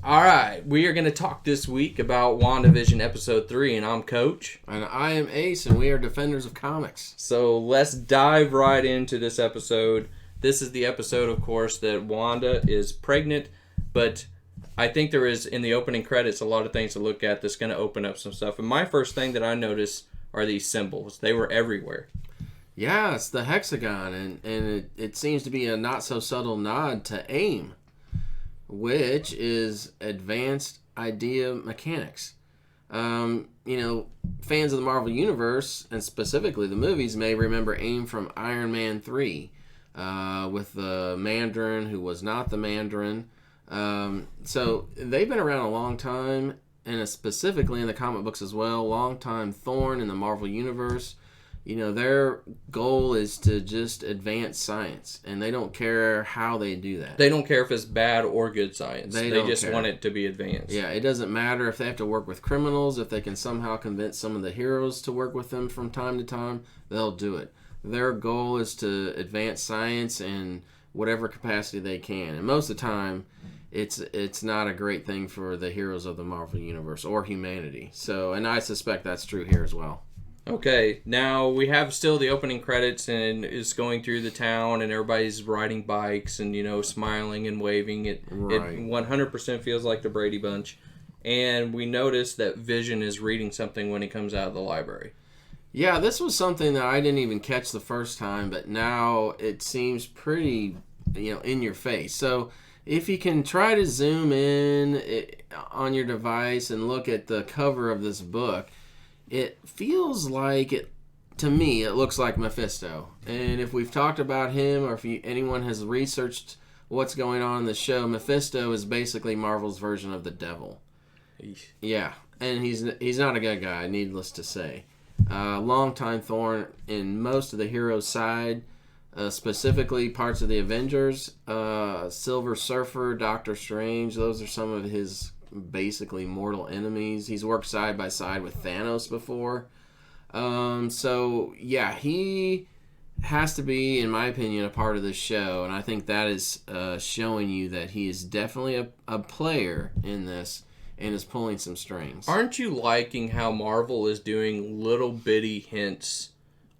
All right, we are going to talk this week about WandaVision Episode 3, and I'm Coach. And I am Ace, and we are Defenders of Comics. So let's dive right into this episode. This is the episode, of course, that Wanda is pregnant, but I think there is, in the opening credits, a lot of things to look at that's going to open up some stuff. And my first thing that I noticed are these symbols. They were everywhere. Yeah, it's the hexagon, and it seems to be a not-so-subtle nod to AIM, which is Advanced Idea Mechanics. Fans of the Marvel Universe, and specifically the movies, may remember AIM from Iron Man 3, with the Mandarin who was not the Mandarin. So they've been around a long time, and specifically in the comic books as well, long-time thorn in the Marvel Universe. Their goal is to just advance science, and they don't care how they do that. They don't care if it's bad or good science. They just care. want it to be advanced. Yeah, it doesn't matter if they have to work with criminals, if they can somehow convince some of the heroes to work with them from time to time, they'll do it. Their goal is to advance science in whatever capacity they can, and most of the time, it's not a great thing for the heroes of the Marvel Universe or humanity. So, and I suspect that's true here as well. Okay, now we have still the opening credits, and it's going through the town, and everybody's riding bikes and, smiling and waving. It 100% feels like the Brady Bunch. And we notice that Vision is reading something when he comes out of the library. Yeah, this was something that I didn't even catch the first time, but now it seems pretty, in your face. So if you can try to zoom in on your device and look at the cover of this book, it feels like to me, it looks like Mephisto. And if we've talked about him, or if anyone has researched what's going on in the show, Mephisto is basically Marvel's version of the devil. Eesh. Yeah, and he's not a good guy, needless to say. Longtime thorn in most of the heroes' side, specifically parts of the Avengers. Silver Surfer, Doctor Strange, those are some of his basically mortal enemies. He's worked side by side with Thanos before. He has to be, in my opinion, a part of this show, and I think that is showing you that he is definitely a player in this and is pulling some strings. Aren't you liking how Marvel is doing little bitty hints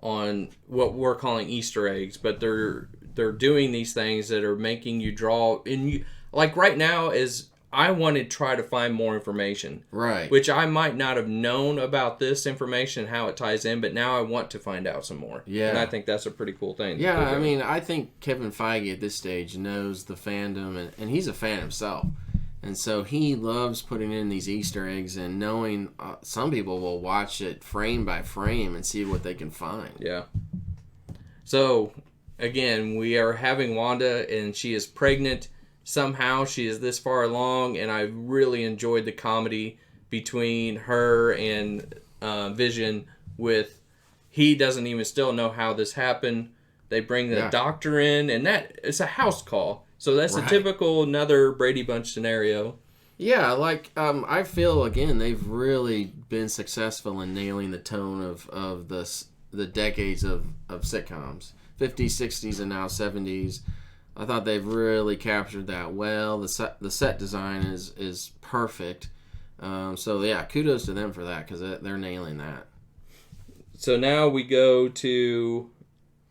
on what we're calling Easter eggs, but they're doing these things that are making you draw like right now is I want to try to find more information. Right. Which I might not have known about this information and how it ties in, but now I want to find out some more. Yeah. And I think that's a pretty cool thing. Yeah, I mean, I think Kevin Feige at this stage knows the fandom, and he's a fan himself. And so he loves putting in these Easter eggs and knowing some people will watch it frame by frame and see what they can find. Yeah. So, again, we are having Wanda, and she is pregnant. Somehow she is this far along, and I really enjoyed the comedy between her and Vision with he doesn't even still know how this happened. They bring the doctor in, and that it's a house call. So that's a typical another Brady Bunch scenario. Yeah, I feel, again, they've really been successful in nailing the tone of the decades of sitcoms. 50s, 60s, and now 70s. I thought they've really captured that well. The set design is perfect. Kudos to them for that, because they're nailing that. So now we go to,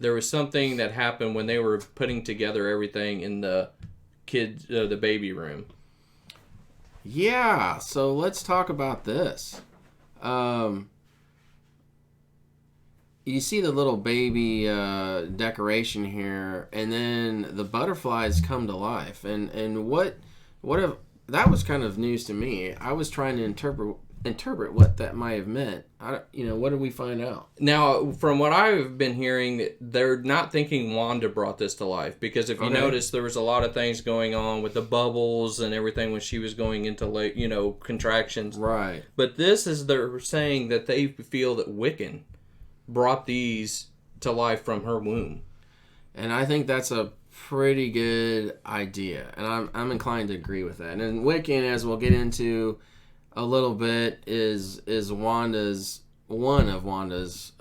there was something that happened when they were putting together everything in the the baby room. Yeah, so let's talk about this. You see the little baby decoration here, and then the butterflies come to life. And what if that was kind of news to me. I was trying to interpret what that might have meant. What did we find out? Now, from what I've been hearing, they're not thinking Wanda brought this to life, because if you notice, there was a lot of things going on with the bubbles and everything when she was going into contractions. Right. But they're saying that they feel that Wiccan brought these to life from her womb. And I think that's a pretty good idea, and I'm inclined to agree with that. And Wiccan, as we'll get into a little bit, is one of Wanda's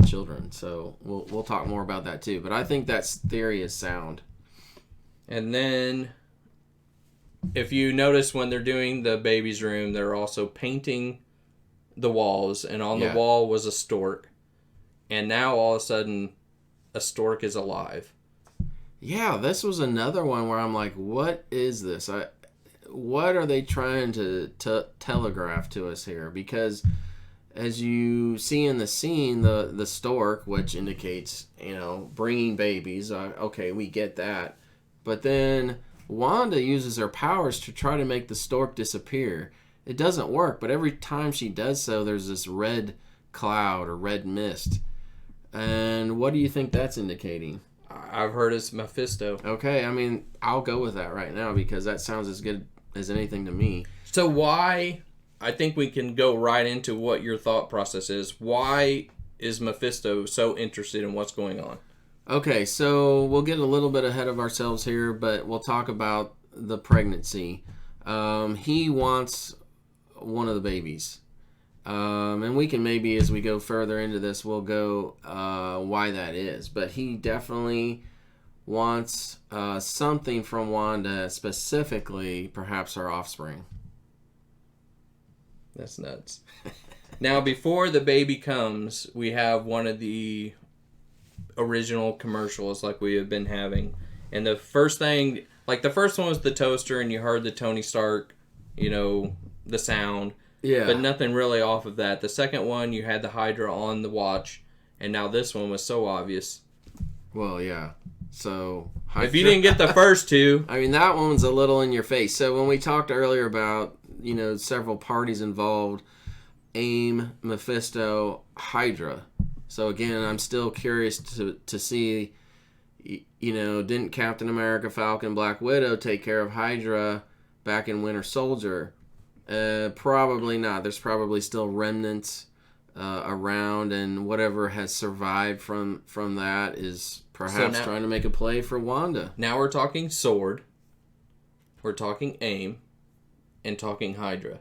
children. So we'll talk more about that too. But I think that theory is sound. And then if you notice when they're doing the baby's room, they're also painting the walls, and on the wall was a stork. And now all of a sudden, a stork is alive. Yeah, this was another one where I'm like, what is this? What are they trying to telegraph to us here? Because as you see in the scene, the stork, which indicates, bringing babies, okay, we get that. But then Wanda uses her powers to try to make the stork disappear. It doesn't work, but every time she does so, there's this red cloud or red mist. And what do you think that's indicating? I've heard it's Mephisto. Okay, I mean, I'll go with that right now because that sounds as good as anything to me. So why, I think we can go right into what your thought process is. Why is Mephisto so interested in what's going on? Okay, so we'll get a little bit ahead of ourselves here, but we'll talk about the pregnancy. He wants one of the babies. And we can maybe, as we go further into this, we'll go why that is. But he definitely wants something from Wanda, specifically perhaps her offspring. That's nuts. Now, before the baby comes, we have one of the original commercials like we have been having. And the first thing, like the first one was the toaster, and you heard the Tony Stark, the sound. Yeah. But nothing really off of that. The second one, you had the Hydra on the watch, and now this one was so obvious. Well, yeah. So Hydra, if you didn't get the first two, I mean, that one's a little in your face. So when we talked earlier about several parties involved, AIM, Mephisto, Hydra. So again, I'm still curious to see. Didn't Captain America, Falcon, Black Widow take care of Hydra back in Winter Soldier? Probably not. There's probably still remnants around, and whatever has survived from that is perhaps trying to make a play for Wanda. Now we're talking Sword, we're talking AIM, and talking Hydra.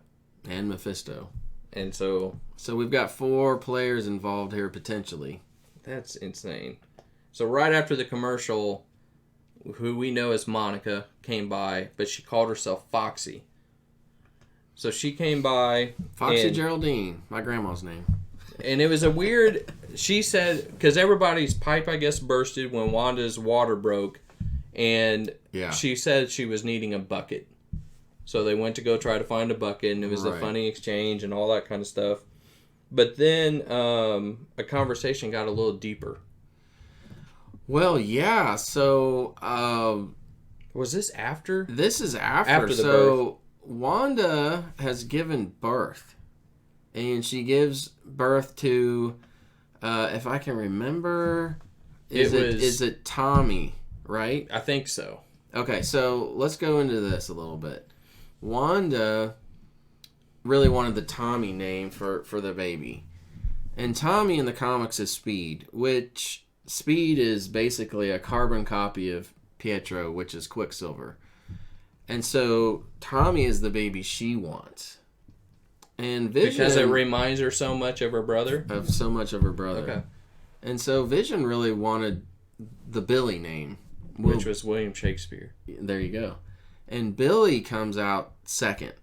And Mephisto. And so we've got 4 players involved here potentially. That's insane. So right after the commercial, who we know as Monica came by, but she called herself Foxy. So she came by. Foxy Geraldine, my grandma's name. And it was a weird, she said, because everybody's pipe, I guess, bursted when Wanda's water broke. And she said she was needing a bucket. So they went to go try to find a bucket, and it was a funny exchange and all that kind of stuff. But then a conversation got a little deeper. Well, yeah. So was this after? This is after. After the birth. Wanda has given birth, and she gives birth to, if I can remember, is it Tommy, right? I think so. Okay, so let's go into this a little bit. Wanda really wanted the Tommy name for the baby. And Tommy in the comics is Speed, which Speed is basically a carbon copy of Pietro, which is Quicksilver. And so Tommy is the baby she wants. And Vision... Because it reminds her so much of her brother? Okay. And so Vision really wanted the Billy name. Which was William Shakespeare. There you go. And Billy comes out second.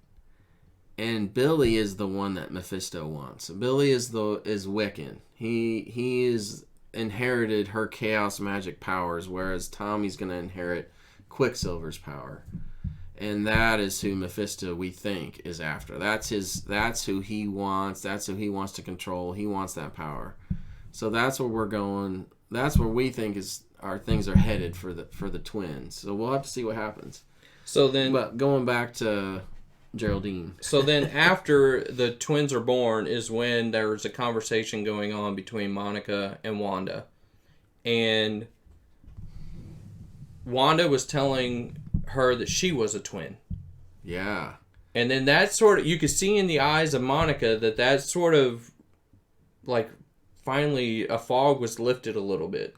And Billy is the one that Mephisto wants. Billy is Wiccan. He is inherited her chaos magic powers, whereas Tommy's going to inherit Quicksilver's power. And that is who Mephisto, we think, is after. That's who he wants. That's who he wants to control. He wants that power. So that's where we're going. That's where we think our things are headed for the twins. So we'll have to see what happens. So then, but going back to Geraldine. So then after the twins are born is when there's a conversation going on between Monica and Wanda. And Wanda was telling her that she was a twin. Yeah. And then that sort of, you could see in the eyes of Monica that sort of, like, finally a fog was lifted a little bit.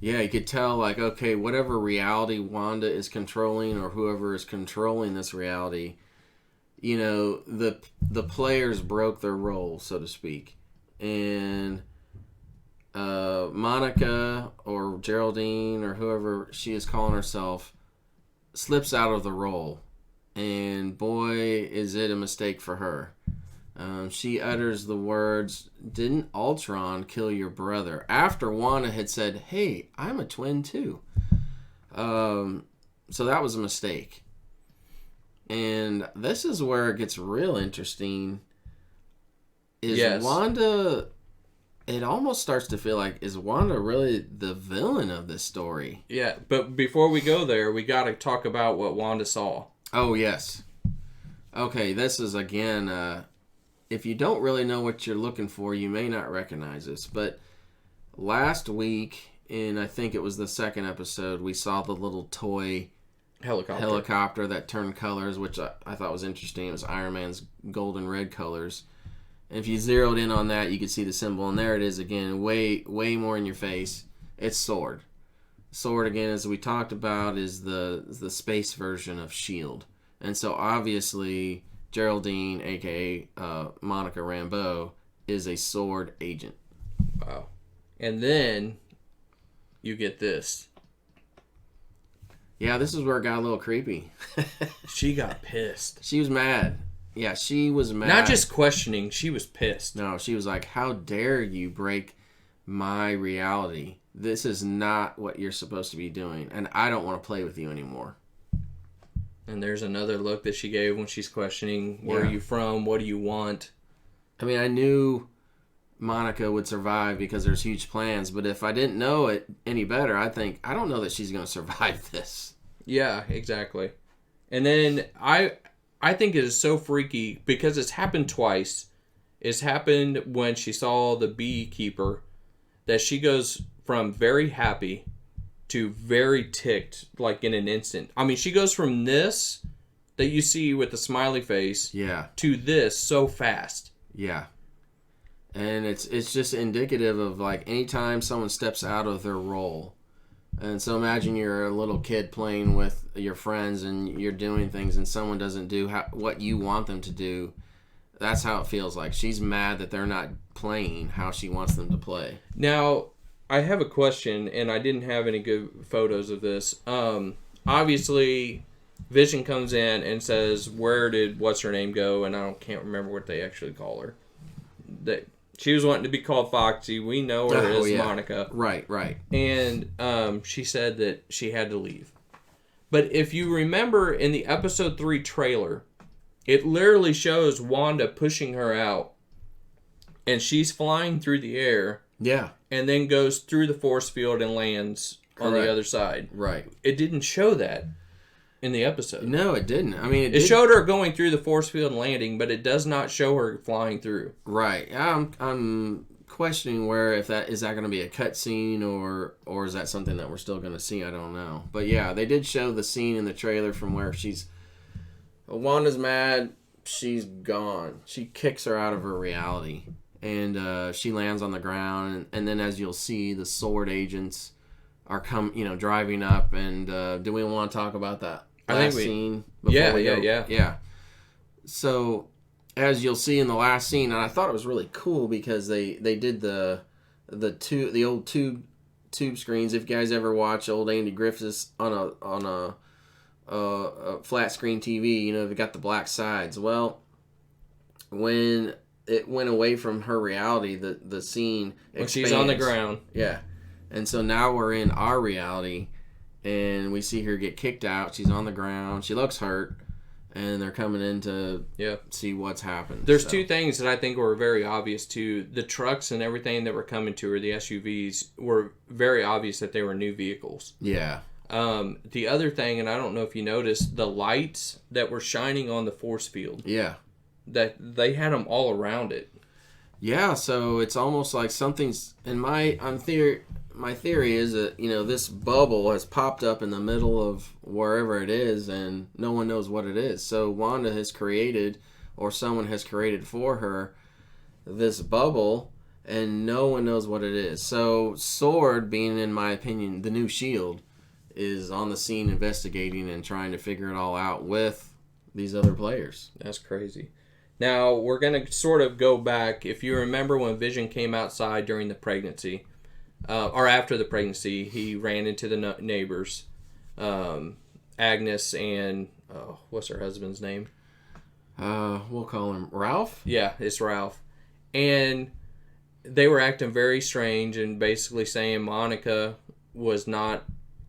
Yeah, you could tell, like, okay, whatever reality Wanda is controlling or whoever is controlling this reality, you know, the players broke their role, so to speak. And Monica or Geraldine or whoever she is calling herself slips out of the role. and boy, is it a mistake for her. She utters the words, "Didn't Ultron kill your brother?" After Wanda had said, "Hey, I'm a twin too." So that was a mistake. And this is where it gets real interesting. Is Wanda... It almost starts to feel like, is Wanda really the villain of this story? Yeah, but before we go there, we got to talk about what Wanda saw. Oh, yes. Okay, this is, again, if you don't really know what you're looking for, you may not recognize this. But last week, in I think it was the second episode, we saw the little toy helicopter that turned colors, which I thought was interesting. It was Iron Man's gold and red colors. And if you zeroed in on that, you could see the symbol. And there it is again, way more in your face. It's S.W.O.R.D. S.W.O.R.D, again, as we talked about, is the space version of S.H.I.E.L.D. And so obviously, Geraldine, a.k.a. Monica Rambeau, is a S.W.O.R.D agent. Wow. And then you get this. Yeah, this is where it got a little creepy. She got pissed. She was mad. Yeah, she was mad. Not just questioning, she was pissed. No, she was like, "How dare you break my reality? This is not what you're supposed to be doing, and I don't want to play with you anymore." And there's another look that she gave when she's questioning, where are you from? What do you want? I mean, I knew Monica would survive because there's huge plans, but if I didn't know it any better, I don't know that she's going to survive this. Yeah, exactly. And then I think it is so freaky because it's happened twice. It's happened when she saw the beekeeper, that she goes from very happy to very ticked, like in an instant. I mean, she goes from this that you see with the smiley face, to this so fast. Yeah. And it's just indicative of, like, anytime someone steps out of their role. And so imagine you're a little kid playing with your friends and you're doing things and someone doesn't do what you want them to do. That's how it feels like. She's mad that they're not playing how she wants them to play. Now, I have a question, and I didn't have any good photos of this. Obviously, Vision comes in and says, "Where did what's-her-name go?" And I can't remember what they actually call her. She was wanting to be called Foxy. We know her as Monica. Right. And she said that she had to leave. But if you remember in the episode 3 trailer, it literally shows Wanda pushing her out. And she's flying through the air. Yeah. And then goes through the force field and lands on the other side. Right. It didn't show that in the episode. No, it didn't. I mean, it showed her going through the force field and landing, but it does not show her flying through. Right. I'm questioning is that going to be a cutscene or is that something that we're still going to see? I don't know. But yeah, they did show the scene in the trailer from where Wanda's mad. She's gone. She kicks her out of her reality, and she lands on the ground. And then, as you'll see, the S.W.O.R.D agents are driving up. And do we want to talk about that? Scene before we go? Yeah. So, as you'll see in the last scene, and I thought it was really cool because they did the old tube screens. If you guys ever watch old Andy Griffiths on a flat screen TV, they got the black sides. Well, when it went away from her reality, the scene expands. When she's on the ground. Yeah, and so now we're in our reality. And we see her get kicked out. She's on the ground. She looks hurt. And they're coming in to see what's happened. There's two things that I think were very obvious, too. The trucks and everything that were coming to her, the SUVs, were very obvious that they were new vehicles. Yeah. The other thing, and I don't know if you noticed, the lights that were shining on the force field. Yeah. That they had them all around it. Yeah, so it's almost like something's... My theory is that, this bubble has popped up in the middle of wherever it is, and no one knows what it is. So Wanda has created, or someone has created for her, this bubble, and no one knows what it is. So S.W.O.R.D, being, in my opinion, the new S.H.I.E.L.D., is on the scene investigating and trying to figure it all out with these other players. That's crazy. Now, we're going to sort of go back. If you remember when Vision came outside during the pregnancy... or after the pregnancy, he ran into the neighbors, Agnes and oh, what's her husband's name? We'll call him Ralph. Yeah, it's Ralph. And they were acting very strange and basically saying Monica was not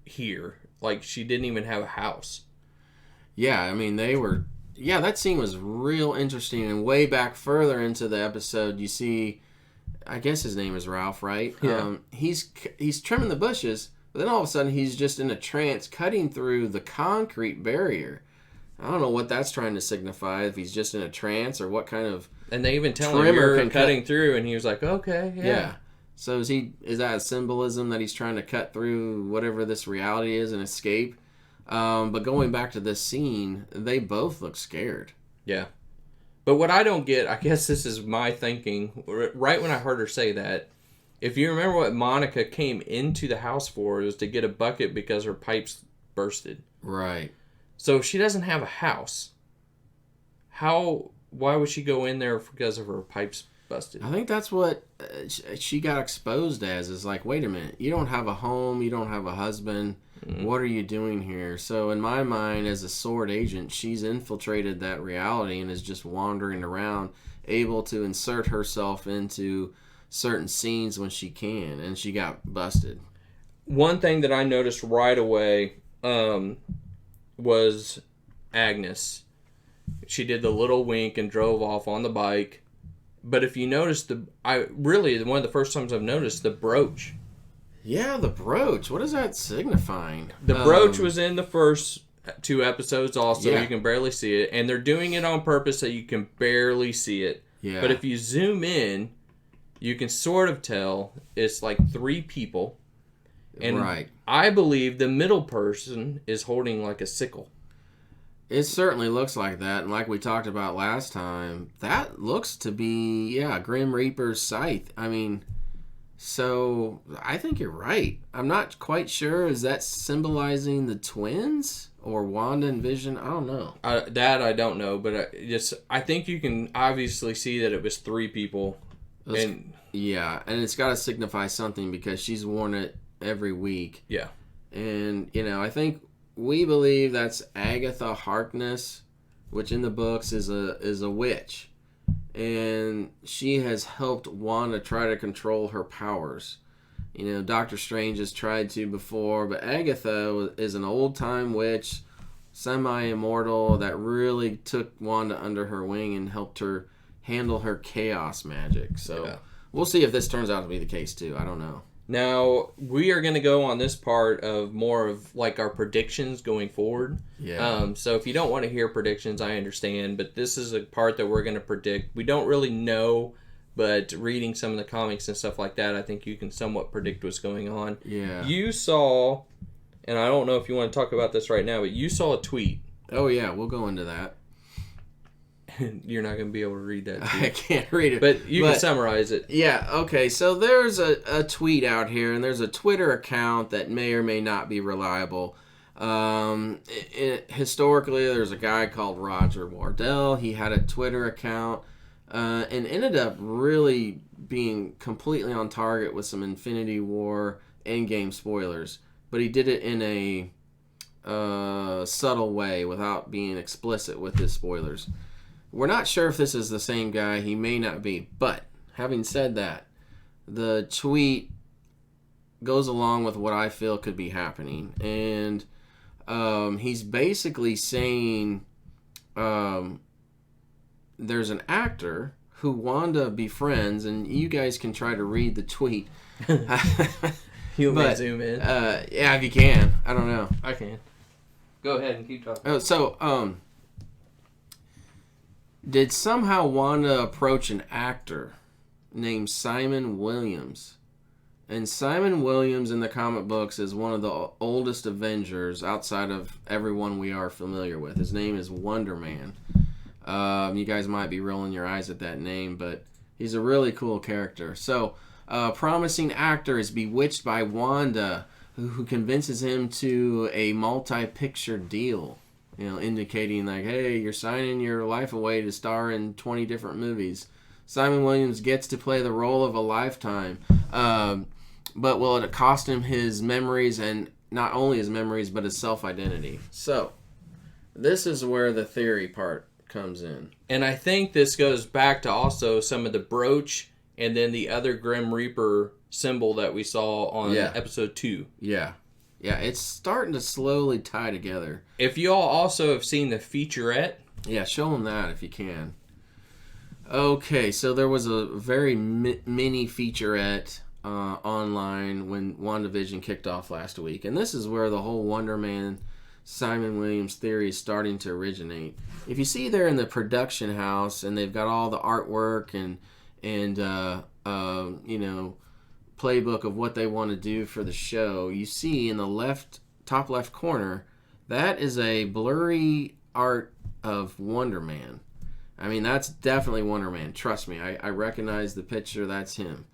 here. Like, she didn't even have a house. Yeah, I mean, they were... Yeah, that scene was real interesting. And way back further into the episode, you see... I guess his name is Ralph, right? Yeah. He's trimming the bushes, but then all of a sudden he's just in a trance cutting through the concrete barrier. I don't know what that's trying to signify, if he's just in a trance or what kind of... And they even tell him you're cutting through, and he was like, okay, yeah. So is that a symbolism that he's trying to cut through whatever this reality is and escape? But going back to this scene, they both look scared. Yeah. But what I don't get, I guess this is my thinking, right when I heard her say that, if you remember what Monica came into the house for, it was to get a bucket because her pipes bursted. Right. So if she doesn't have a house, why would she go in there because of her pipes busted? I think that's what she got exposed as, is like, wait a minute, you don't have a home, you don't have a husband, what are you doing here? So in my mind, as a SWORD agent, she's infiltrated that reality and is just wandering around, able to insert herself into certain scenes when she can, and she got busted. One thing that I noticed right away was Agnes. She did the little wink and drove off on the bike. But if you notice, one of the first times I've noticed the brooch. Yeah, the brooch. What is that signifying? The brooch was in the first 2 episodes also. Yeah. You can barely see it. And they're doing it on purpose so you can barely see it. Yeah. But if you zoom in, you can sort of tell it's like 3 people. And right. I believe the middle person is holding like a sickle. It certainly looks like that. And like we talked about last time, that looks to be, Grim Reaper's scythe. I mean... So, I think you're right. I'm not quite sure. Is that symbolizing the twins? Or Wanda and Vision? I don't know. That I don't know. But I think you can obviously see that it was 3 people. And it's got to signify something because she's worn it every week. Yeah. And, I think we believe that's Agatha Harkness, which in the books is a witch. And she has helped Wanda try to control her powers. Doctor Strange has tried to before, but Agatha is an old-time witch, semi-immortal, that really took Wanda under her wing and helped her handle her chaos magic. So we'll see if this turns out to be the case, too. I don't know. Now, we are going to go on this part of more of like our predictions going forward. Yeah. So if you don't want to hear predictions, I understand. But this is a part that we're going to predict. We don't really know, but reading some of the comics and stuff like that, I think you can somewhat predict what's going on. Yeah. You saw, and I don't know if you want to talk about this right now, but you saw a tweet. Oh, yeah. We'll go into that. You're not going to be able to read that tweet. I can't read it. But you can summarize it. Yeah, okay. So there's a tweet out here, and there's a Twitter account that may or may not be reliable. Historically, there's a guy called Roger Wardell. He had a Twitter account and ended up really being completely on target with some Infinity War Endgame spoilers. But he did it in a subtle way without being explicit with his spoilers. We're not sure if this is the same guy. He may not be. But having said that, the tweet goes along with what I feel could be happening. And he's basically saying there's an actor who Wanda befriends, and you guys can try to read the tweet. You may zoom in. Yeah, if you can. I don't know. I can. Go ahead and keep talking. Oh, so, did somehow Wanda approach an actor named Simon Williams? And Simon Williams in the comic books is one of the oldest Avengers outside of everyone we are familiar with. His name is Wonder Man. You guys might be rolling your eyes at that name, but he's a really cool character. So, a promising actor is bewitched by Wanda, who convinces him to a multi-picture deal. Indicating like, hey, you're signing your life away to star in 20 different movies. Simon Williams gets to play the role of a lifetime. But will it cost him his memories, and not only his memories, but his self-identity? So, this is where the theory part comes in. And I think this goes back to also some of the brooch and then the other Grim Reaper symbol that we saw on episode 2. Yeah. Yeah, it's starting to slowly tie together. If you all also have seen the featurette. Yeah, show them that if you can. Okay, so there was a very mini featurette online when WandaVision kicked off last week. And this is where the whole Wonder Man, Simon Williams theory is starting to originate. If you see there in the production house, and they've got all the artwork and playbook of what they want to do for the show, you see in the top left corner, that is a blurry art of Wonder Man. I mean, that's definitely Wonder Man. Trust me, I recognize the picture. That's him.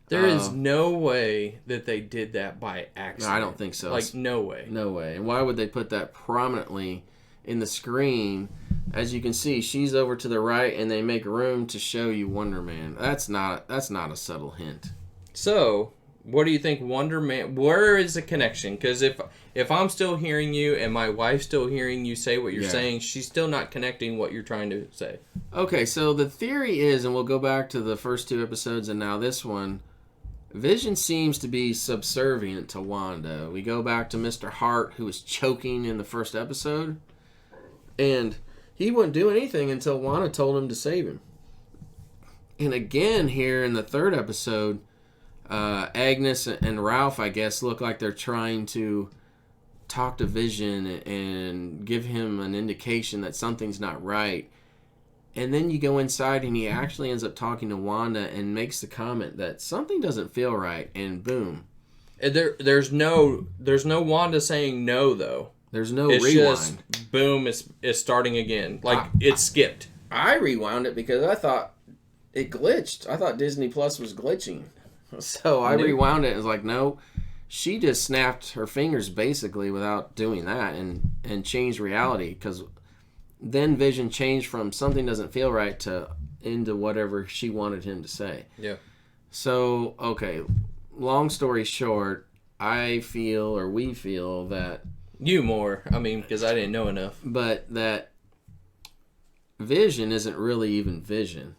There is no way that they did that by accident. No, I don't think so. Like, no way. No way. And why would they put that prominently in the screen? As you can see, she's over to the right, and they make room to show you Wonder Man. That's not a subtle hint. So, what do you think Wonder Man... Where is the connection? Because if I'm still hearing you and my wife's still hearing you say what you're saying, she's still not connecting what you're trying to say. Okay, so the theory is, and we'll go back to the first 2 episodes and now this one, Vision seems to be subservient to Wanda. We go back to Mr. Hart, who was choking in the first episode, and he wouldn't do anything until Wanda told him to save him. And again here in the 3rd episode, Agnes and Ralph, I guess, look like they're trying to talk to Vision and give him an indication that something's not right. And then you go inside and he actually ends up talking to Wanda and makes the comment that something doesn't feel right, and boom. There's no Wanda saying no, though. There's no it's rewind. Just, boom, it's starting again. Like, it skipped. I rewound it because I thought it glitched. I thought Disney Plus was glitching. So I rewound it and was like, no, she just snapped her fingers basically without doing that and changed reality, because then Vision changed from something doesn't feel right to into whatever she wanted him to say. Yeah. So, okay, long story short, we feel that... You more, I mean, because I didn't know enough. But that Vision isn't really even Vision.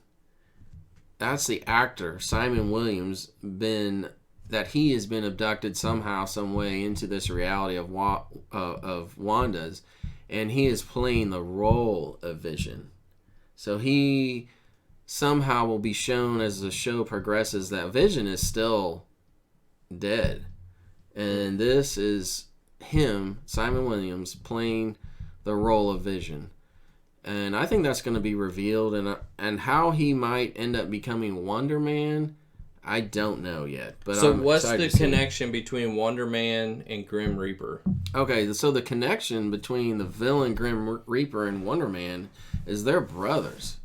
That's the actor, Simon Williams, that he has been abducted somehow, some way into this reality of Wanda's, and he is playing the role of Vision. So he somehow will be shown as the show progresses that Vision is still dead. And this is him, Simon Williams, playing the role of Vision. And I think that's going to be revealed. And how he might end up becoming Wonder Man, I don't know yet. But so what's the connection between Wonder Man and Grim Reaper? Okay, so the connection between the villain Grim Reaper and Wonder Man is they're brothers.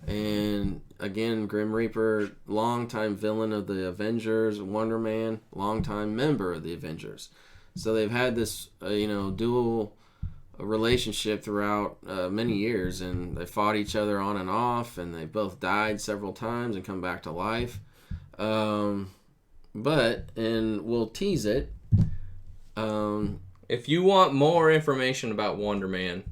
And again, Grim Reaper, longtime villain of the Avengers. Wonder Man, longtime member of the Avengers. So they've had this, dual relationship throughout many years, and they fought each other on and off, and they both died several times and come back to life. And we'll tease it. If you want more information about Wonder Man,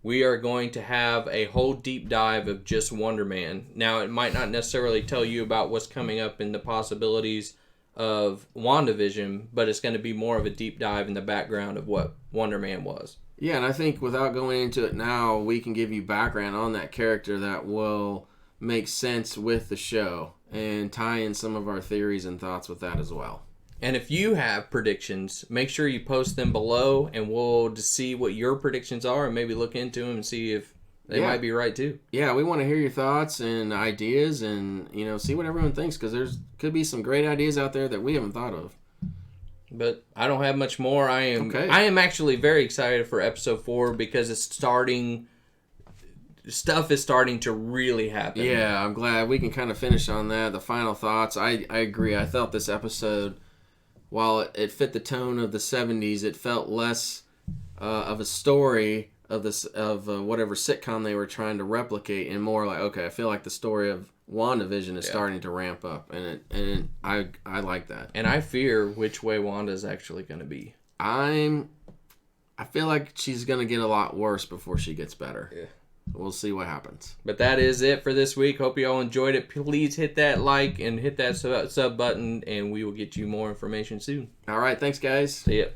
we are going to have a whole deep dive of just Wonder Man. Now, it might not necessarily tell you about what's coming up in the possibilities of WandaVision, but it's going to be more of a deep dive in the background of what Wonder Man was. Yeah, and I think without going into it now, we can give you background on that character that will make sense with the show and tie in some of our theories and thoughts with that as well. And if you have predictions, make sure you post them below, and we'll just see what your predictions are and maybe look into them and see if they might be right too. Yeah, we want to hear your thoughts and ideas and, see what everyone thinks, because could be some great ideas out there that we haven't thought of. But I don't have much more. I am actually very excited for episode 4 because it's starting... Stuff is starting to really happen. Yeah, I'm glad we can kind of finish on that. The final thoughts. I agree. I felt this episode, while it fit the tone of the 70s, it felt less of a story of whatever sitcom they were trying to replicate, and more like, okay, I feel like the story of WandaVision is starting to ramp up, and I like that. And I fear which way Wanda's actually going to be. I'm I feel like she's going to get a lot worse before she gets better. Yeah. We'll see what happens. But that is it for this week. Hope you all enjoyed it. Please hit that like and hit that sub button, and we will get you more information soon. All right. Thanks, guys. See ya.